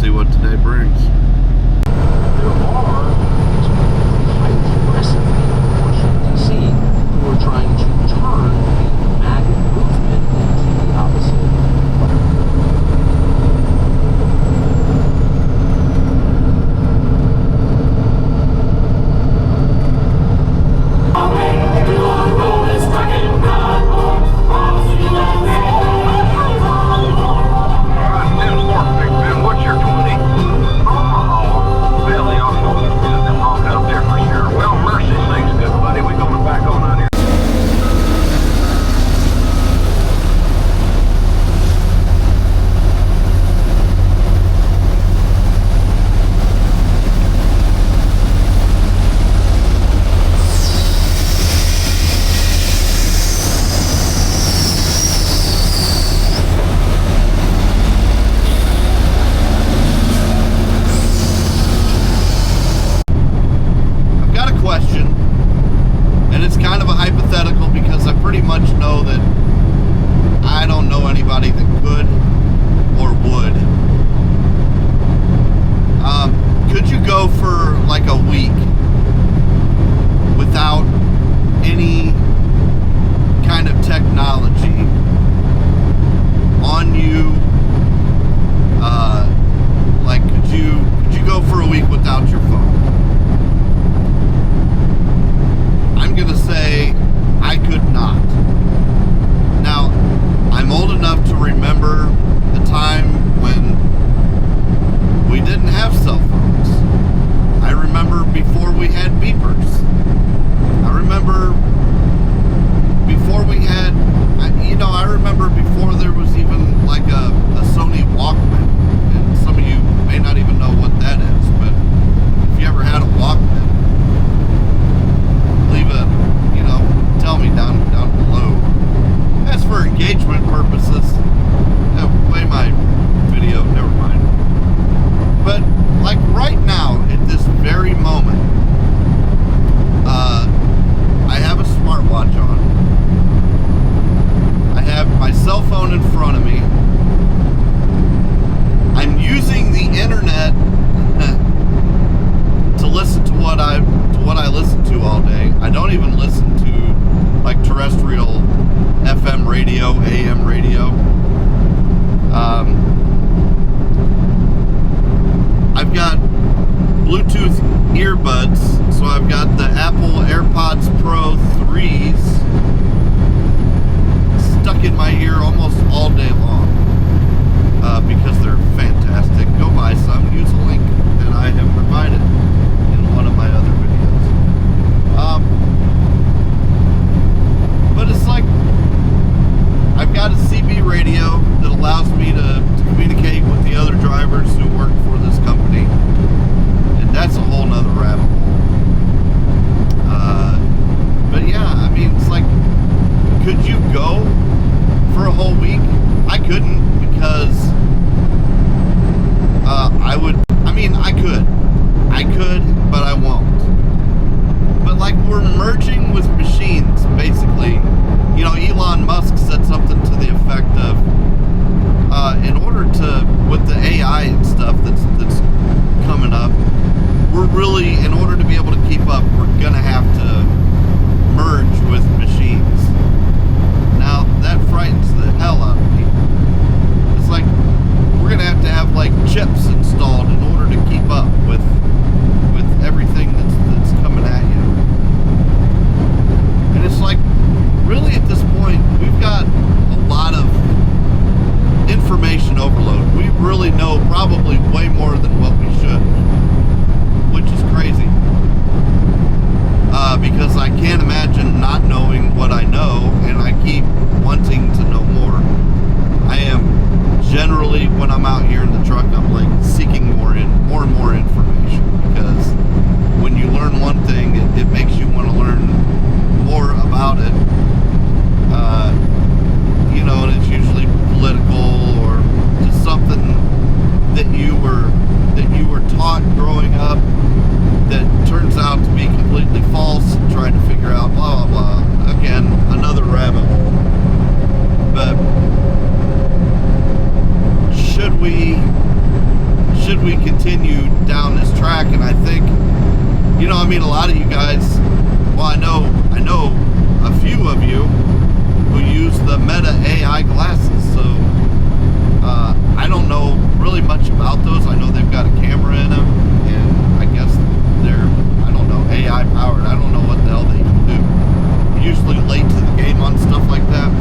see what today brings. There are aggressively in Washington, D.C. who are trying to turn the MAGA movement into the opposite. should we continue down this track? And I think, you know, I mean, a lot of you guys, well, I know a few of you who use the Meta AI glasses, so I don't know really much about those. I know they've got a camera in them, and I guess they're, I don't know, AI powered. I don't know what the hell they can do. I'm usually late to the game on stuff like that.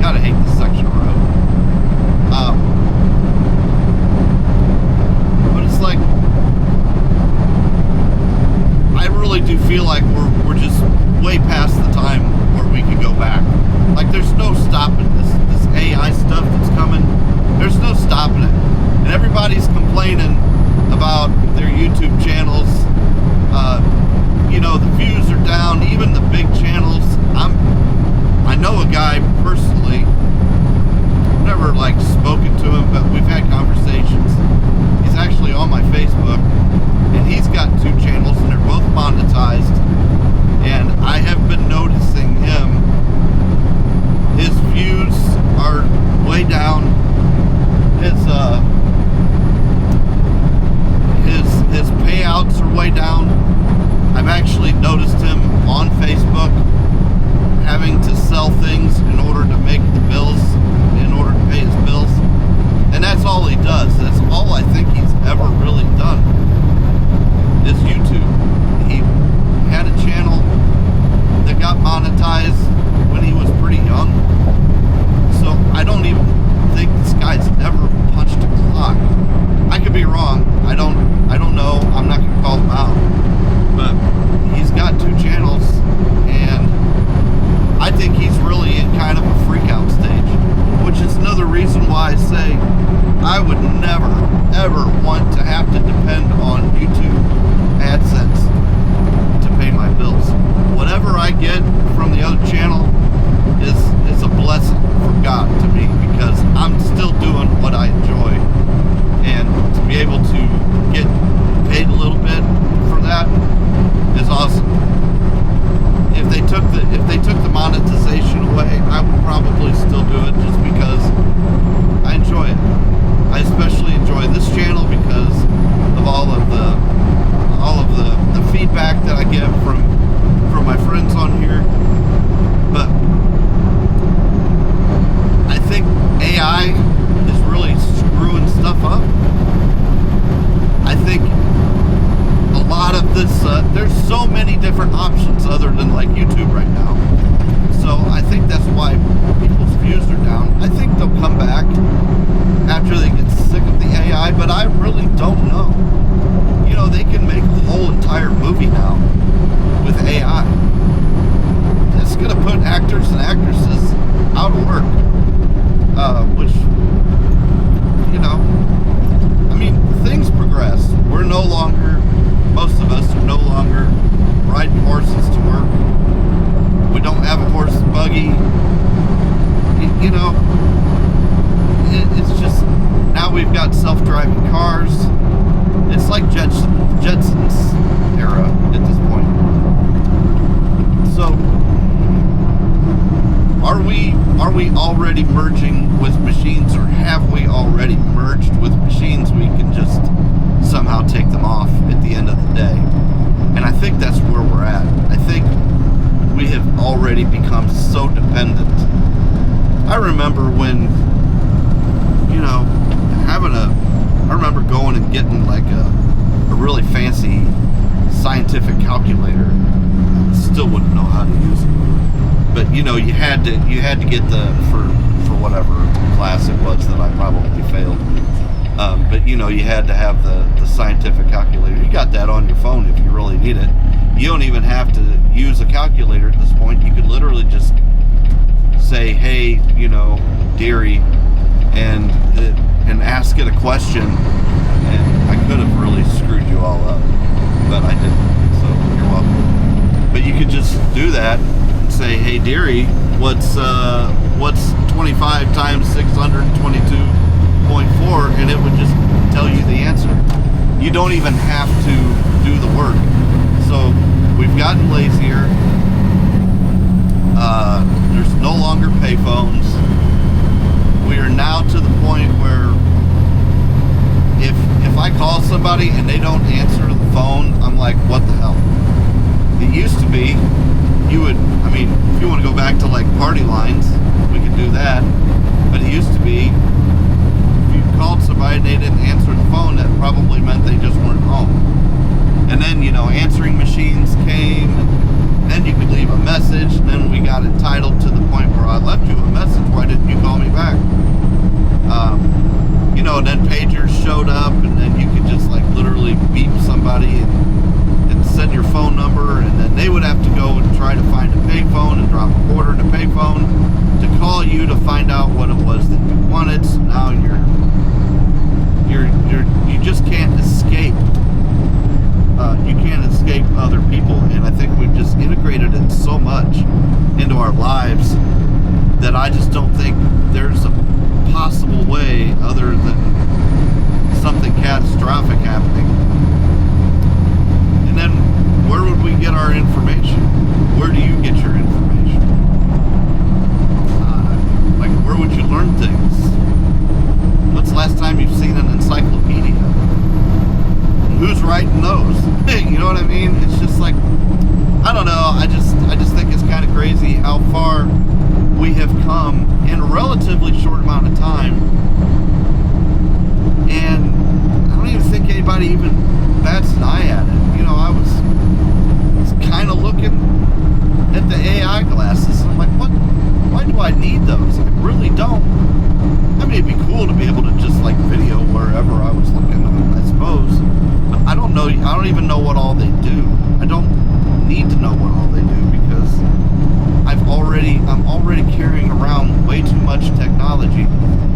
Gotta hate this section of road. But it's like, I really do feel like we're just way past the time where we could go back. Like, there's no stopping this AI stuff that's coming. There's no stopping it. And everybody's complaining about their YouTube channels. You know, the views are down, even the big channels. I know a guy personally, never like spoken to him, but we've had conversations. He's actually on my Facebook, and he's got 2 channels, and they're both monetized. And I have been noticing him, his views are way down. His payouts are way down. I've actually noticed him on Facebook having to sell things in order to make the bills, in order to pay his bills. And that's all he does. That's all I think he's ever really done is YouTube. He had a channel that got monetized when he was pretty young. So I don't even think this guy's ever punched a clock. I could be wrong. I don't know. I'm not gonna call him out. But he's got 2 channels, and I think he's really in kind of a freak out stage, which is another reason why I say I would never, ever want to have to depend on YouTube AdSense to pay my bills. Whatever I get from the other channel is a blessing from God to me, because I'm still doing what I enjoy, and to be able to get paid a little bit for that is awesome. If they took the monetization away, I would probably still do it, just because I enjoy it. I especially enjoy this channel because of all of the feedback that I get from my friends on here. But I think AI is really screwing stuff up. I think a lot of this, there's so many different options other than like YouTube right now. So I think that's why people's views are down. I think they'll come back after they get sick of the AI, but I really don't know. You know, they can make a whole entire movie now with AI. That's going to put actors and actresses out of work. Which, you know, I mean, things progress. We're no longer, most of us are no longer riding horses to work. We don't have a horse and buggy. You know, it's just, now we've got self-driving cars. It's like Jetsons era at this point. So, are we already merging with machines, or have we already merged with machines? We can just somehow take them off at the end of the day. And I think that's where we're at. I think we have already become so dependent. I remember when, you know, I remember going and getting like a really fancy scientific calculator. I still wouldn't know how to use it. But you know, you had to get the, for whatever class it was that I probably failed. But you know, you had to have the scientific calculator. You got that on your phone if you really need it. You don't even have to use a calculator at this point. You could literally just say, hey, you know, Deary, and ask it a question, and I could have really screwed you all up, but I didn't, so you're welcome. But you could just do that and say, hey Deary, what's 25 times 622.4, and it would just tell you the answer. You don't even have to do the work. So we've gotten lazier. There's no longer payphones. We are now to the point where somebody and they don't answer the phone, I'm like, what the hell? It used to be, you would, I mean, if you want to go back to like party lines, we could do that. But it used to be, if you called somebody and they didn't answer the phone, that probably meant they just weren't home. And then, you know, answering machines came, and then you could leave a message, and then we got entitled to the point where I left you a message, why didn't you call me back? You know, and then pagers showed up, and then you could just like literally beep somebody and send your phone number, and then they would have to go and try to find a payphone and drop a quarter in a payphone to call you to find out what it was that you wanted. So now you just can't escape. You can't escape other people, and I think we've just integrated it so much into our lives that I just don't think there's a possible way other than something catastrophic happening. And then where would we get our information? Where do you get your information? Like, where would you learn things? When's the last time you've seen an encyclopedia? Who's writing those? You know what I mean? It's just like, I don't know. I just think it's kind of crazy how far we have come in a relatively short amount of time. And I don't even think anybody even bats an eye at it. You know, I was kind of looking at the AI glasses, and I'm like, what? Why do I need those? I really don't. I mean, it'd be cool to be able to just like video wherever I was looking, I suppose. But I don't know. I don't even know what all they do. I don't need to know what all they do because I'm already carrying around way too much technology.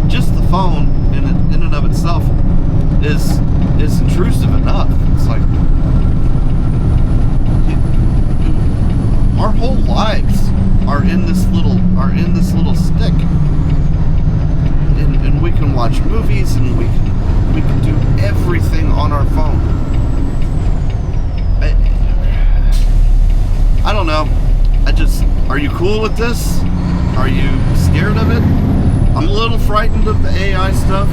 Just the phone in and of itself is intrusive enough. It's like our whole lives are in this little stick, and we can watch movies and we can do everything on our phone. I don't know. Are you cool with this? Are you scared of it? I'm a little frightened of the AI stuff.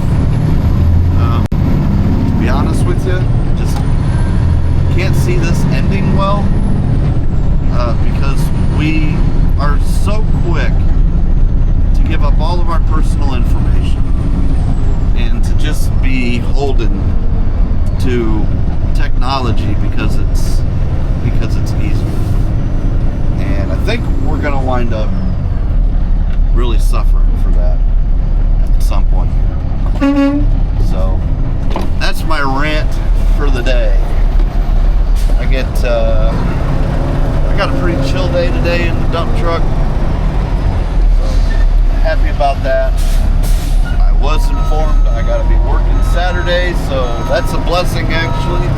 To be honest with you, just can't see this ending well because we are so quick to give up all of our personal information and to just be beholden to technology because it's easier. And I think we're going to wind up really suffering for that at some point here. So that's my rant for the day. I got a pretty chill day today in the dump truck. So happy about that. I was informed I got to be working Saturday, so that's a blessing actually.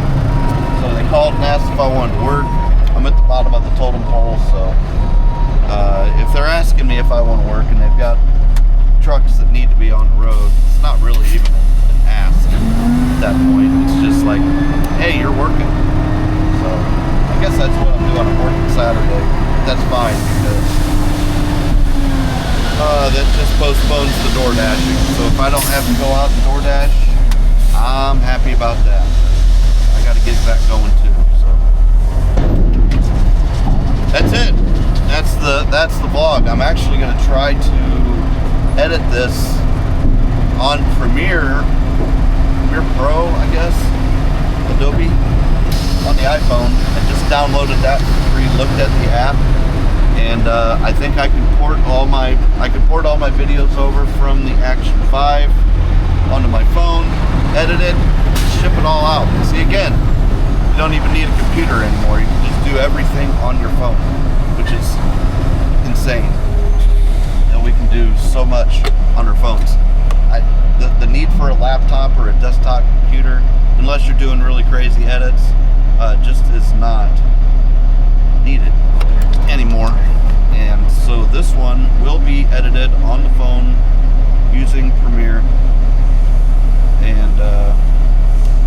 So they called and asked if I wanted to work. I'm at the bottom of the totem pole, so if they're asking me if I want to work and they've got trucks that need to be on the road, it's not really even an ask at that point. It's just like, hey, you're working. So I guess that's what I'm doing. I'm working Saturday. That's fine because that just postpones the door dashing. So if I don't have to go out and door dash, I'm happy about that. I got to get that going too. So that's it. That's the vlog. I'm actually going to try to edit this on Premiere Pro, I guess, Adobe, on the iPhone. I just downloaded that for free, looked at the app, and I think I can port all my videos over from the Action 5 onto my phone, edit it, ship it all out. See, again, you don't even need a computer anymore. You can just do everything on your phone, which is insane. And we can do so much on our phones. The need for a laptop or a desktop computer, unless you're doing really crazy edits, just is not needed anymore. And so this one will be edited on the phone using Premiere, and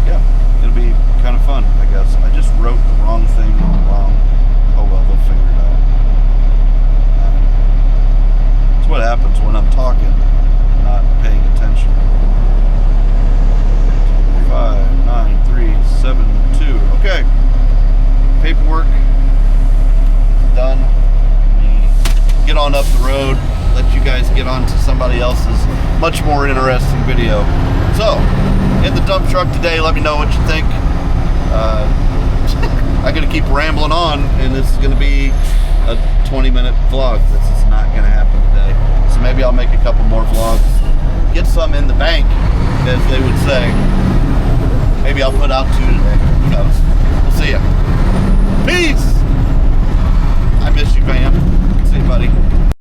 yeah, it'll be kind of fun, I guess. I just wrote the wrong thing wrong. Oh well, they'll figure it out. That's what happens when I'm talking and not paying attention. 5, 9, 3 get on up the road, let you guys get on to somebody else's much more interesting video. So, in the dump truck today, let me know what you think. I'm going to keep rambling on, and this is going to be a 20-minute vlog. This is not going to happen today. So maybe I'll make a couple more vlogs. Get some in the bank, as they would say. Maybe I'll put out 2 today. Who knows? We'll see ya. Peace! I miss you, fam. See you, buddy.